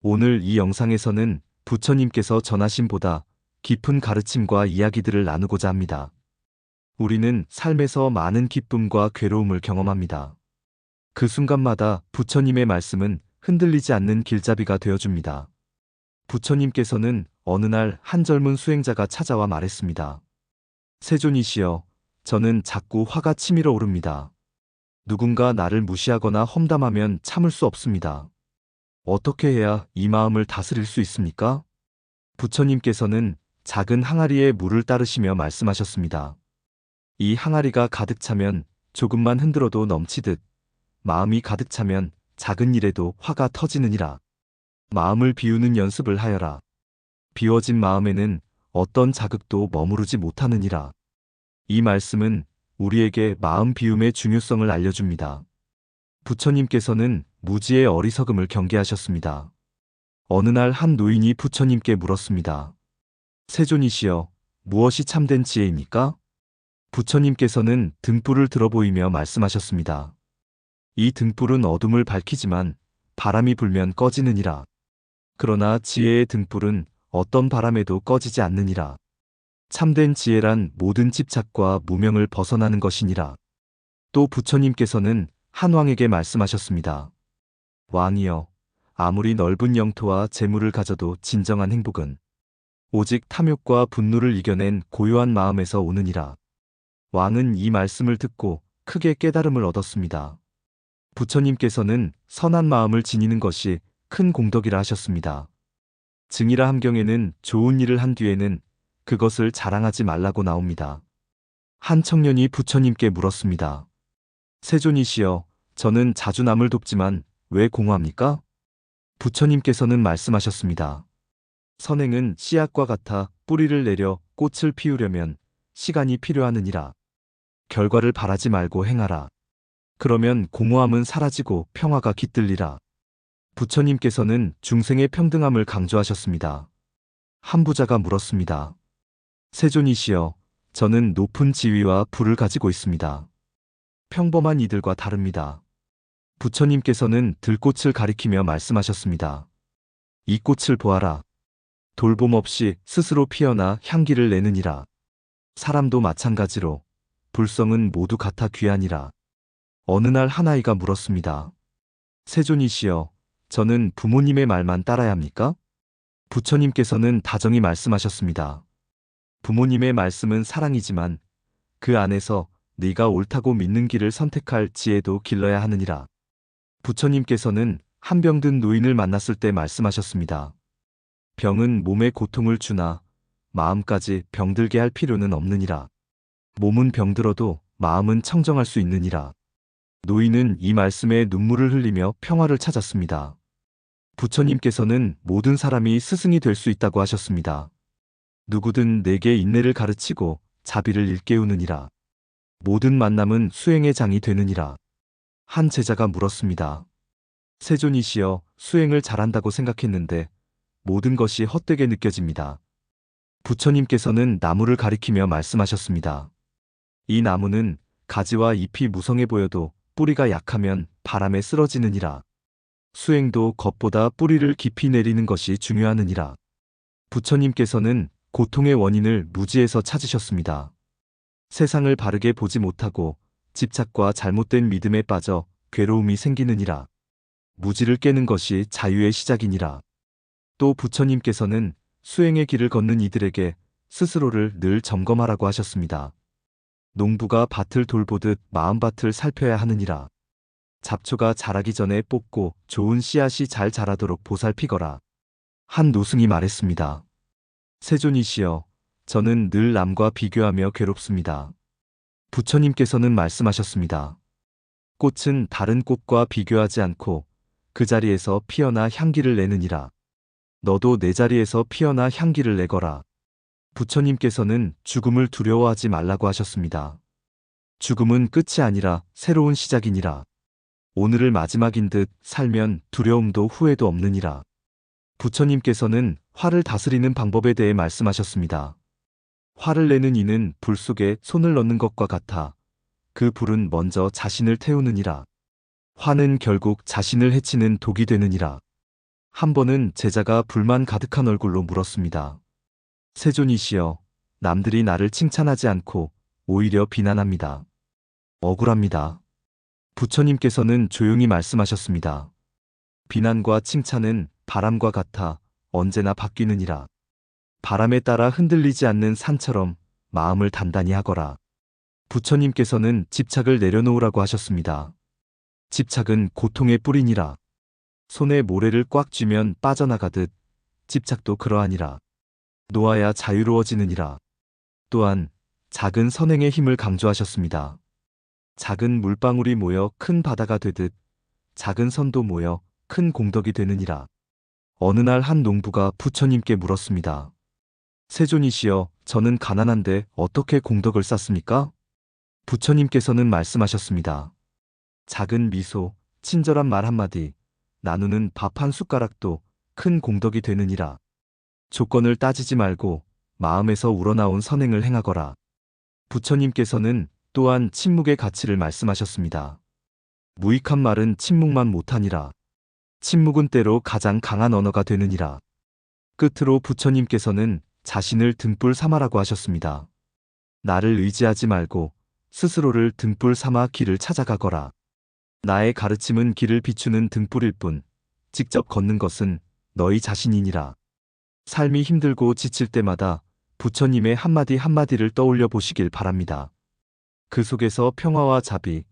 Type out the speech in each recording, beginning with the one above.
오늘 이 영상에서는 부처님께서 전하신 보다 깊은 가르침과 이야기들을 나누고자 합니다. 우리는 삶에서 많은 기쁨과 괴로움을 경험합니다. 그 순간마다 부처님의 말씀은 흔들리지 않는 길잡이가 되어줍니다. 부처님께서는 어느 날 한 젊은 수행자가 찾아와 말했습니다. 세존이시여, 저는 자꾸 화가 치밀어 오릅니다. 누군가 나를 무시하거나 험담하면 참을 수 없습니다. 어떻게 해야 이 마음을 다스릴 수 있습니까? 부처님께서는 작은 항아리에 물을 따르시며 말씀하셨습니다. 이 항아리가 가득 차면 조금만 흔들어도 넘치듯 마음이 가득 차면 작은 일에도 화가 터지느니라. 마음을 비우는 연습을 하여라. 비워진 마음에는 어떤 자극도 머무르지 못하느니라. 이 말씀은 우리에게 마음 비움의 중요성을 알려줍니다. 부처님께서는 무지의 어리석음을 경계하셨습니다. 어느 날 한 노인이 부처님께 물었습니다. 세존이시여, 무엇이 참된 지혜입니까? 부처님께서는 등불을 들어 보이며 말씀하셨습니다. 이 등불은 어둠을 밝히지만 바람이 불면 꺼지느니라. 그러나 지혜의 등불은 어떤 바람에도 꺼지지 않느니라. 참된 지혜란 모든 집착과 무명을 벗어나는 것이니라. 또 부처님께서는 한 왕에게 말씀하셨습니다. 왕이여, 아무리 넓은 영토와 재물을 가져도 진정한 행복은 오직 탐욕과 분노를 이겨낸 고요한 마음에서 오느니라. 왕은 이 말씀을 듣고 크게 깨달음을 얻었습니다. 부처님께서는 선한 마음을 지니는 것이 큰 공덕이라 하셨습니다. 증이라 함경에는 좋은 일을 한 뒤에는 그것을 자랑하지 말라고 나옵니다. 한 청년이 부처님께 물었습니다. 세존이시여, 저는 자주 남을 돕지만 왜 공허합니까? 부처님께서는 말씀하셨습니다. 선행은 씨앗과 같아 뿌리를 내려 꽃을 피우려면 시간이 필요하느니라. 결과를 바라지 말고 행하라. 그러면 공허함은 사라지고 평화가 깃들리라. 부처님께서는 중생의 평등함을 강조하셨습니다. 한 부자가 물었습니다. 세존이시여, 저는 높은 지위와 부를 가지고 있습니다. 평범한 이들과 다릅니다. 부처님께서는 들꽃을 가리키며 말씀하셨습니다. 이 꽃을 보아라. 돌봄 없이 스스로 피어나 향기를 내느니라. 사람도 마찬가지로 불성은 모두 같아 귀하니라. 어느 날 한 아이가 물었습니다. 세존이시여, 저는 부모님의 말만 따라야 합니까? 부처님께서는 다정히 말씀하셨습니다. 부모님의 말씀은 사랑이지만 그 안에서 네가 옳다고 믿는 길을 선택할 지혜도 길러야 하느니라. 부처님께서는 한 병든 노인을 만났을 때 말씀하셨습니다. 병은 몸에 고통을 주나 마음까지 병들게 할 필요는 없느니라. 몸은 병들어도 마음은 청정할 수 있느니라. 노인은 이 말씀에 눈물을 흘리며 평화를 찾았습니다. 부처님께서는 모든 사람이 스승이 될 수 있다고 하셨습니다. 누구든 내게 인내를 가르치고 자비를 일깨우느니라. 모든 만남은 수행의 장이 되느니라. 한 제자가 물었습니다. 세존이시여, 수행을 잘한다고 생각했는데 모든 것이 헛되게 느껴집니다. 부처님께서는 나무를 가리키며 말씀하셨습니다. 이 나무는 가지와 잎이 무성해 보여도 뿌리가 약하면 바람에 쓰러지느니라. 수행도 겉보다 뿌리를 깊이 내리는 것이 중요하느니라. 부처님께서는 고통의 원인을 무지에서 찾으셨습니다. 세상을 바르게 보지 못하고 집착과 잘못된 믿음에 빠져 괴로움이 생기느니라. 무지를 깨는 것이 자유의 시작이니라. 또 부처님께서는 수행의 길을 걷는 이들에게 스스로를 늘 점검하라고 하셨습니다. 농부가 밭을 돌보듯 마음밭을 살펴야 하느니라. 잡초가 자라기 전에 뽑고 좋은 씨앗이 잘 자라도록 보살피거라. 한 노승이 말했습니다. 세존이시여, 저는 늘 남과 비교하며 괴롭습니다. 부처님께서는 말씀하셨습니다. 꽃은 다른 꽃과 비교하지 않고 그 자리에서 피어나 향기를 내느니라. 너도 내 자리에서 피어나 향기를 내거라. 부처님께서는 죽음을 두려워하지 말라고 하셨습니다. 죽음은 끝이 아니라 새로운 시작이니라. 오늘을 마지막인 듯 살면 두려움도 후회도 없느니라. 부처님께서는 화를 다스리는 방법에 대해 말씀하셨습니다. 화를 내는 이는 불 속에 손을 넣는 것과 같아 그 불은 먼저 자신을 태우느니라. 화는 결국 자신을 해치는 독이 되느니라. 한 번은 제자가 불만 가득한 얼굴로 물었습니다. 세존이시여, 남들이 나를 칭찬하지 않고 오히려 비난합니다. 억울합니다. 부처님께서는 조용히 말씀하셨습니다. 비난과 칭찬은 바람과 같아 언제나 바뀌느니라. 바람에 따라 흔들리지 않는 산처럼 마음을 단단히 하거라. 부처님께서는 집착을 내려놓으라고 하셨습니다. 집착은 고통의 뿌리니라. 손에 모래를 꽉 쥐면 빠져나가듯 집착도 그러하니라. 놓아야 자유로워지느니라. 또한 작은 선행의 힘을 강조하셨습니다. 작은 물방울이 모여 큰 바다가 되듯 작은 선도 모여 큰 공덕이 되느니라. 어느 날 한 농부가 부처님께 물었습니다. 세존이시여, 저는 가난한데 어떻게 공덕을 쌓습니까? 부처님께서는 말씀하셨습니다. 작은 미소, 친절한 말 한마디, 나누는 밥 한 숟가락도 큰 공덕이 되느니라. 조건을 따지지 말고 마음에서 우러나온 선행을 행하거라. 부처님께서는 또한 침묵의 가치를 말씀하셨습니다. 무익한 말은 침묵만 못하니라. 침묵은 때로 가장 강한 언어가 되느니라. 끝으로 부처님께서는 자신을 등불 삼아라고 하셨습니다. 나를 의지하지 말고 스스로를 등불 삼아 길을 찾아가거라. 나의 가르침은 길을 비추는 등불일 뿐, 직접 걷는 것은 너희 자신이니라. 삶이 힘들고 지칠 때마다 부처님의 한마디 한마디를 떠올려 보시길 바랍니다. 그 속에서 평화와 자비,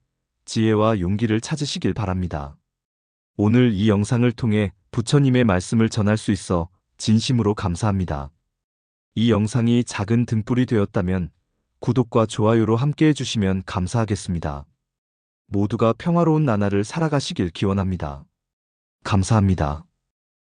지혜와 용기를 찾으시길 바랍니다. 오늘 이 영상을 통해 부처님의 말씀을 전할 수 있어 진심으로 감사합니다. 이 영상이 작은 등불이 되었다면 구독과 좋아요로 함께 해주시면 감사하겠습니다. 모두가 평화로운 나날을 살아가시길 기원합니다. 감사합니다.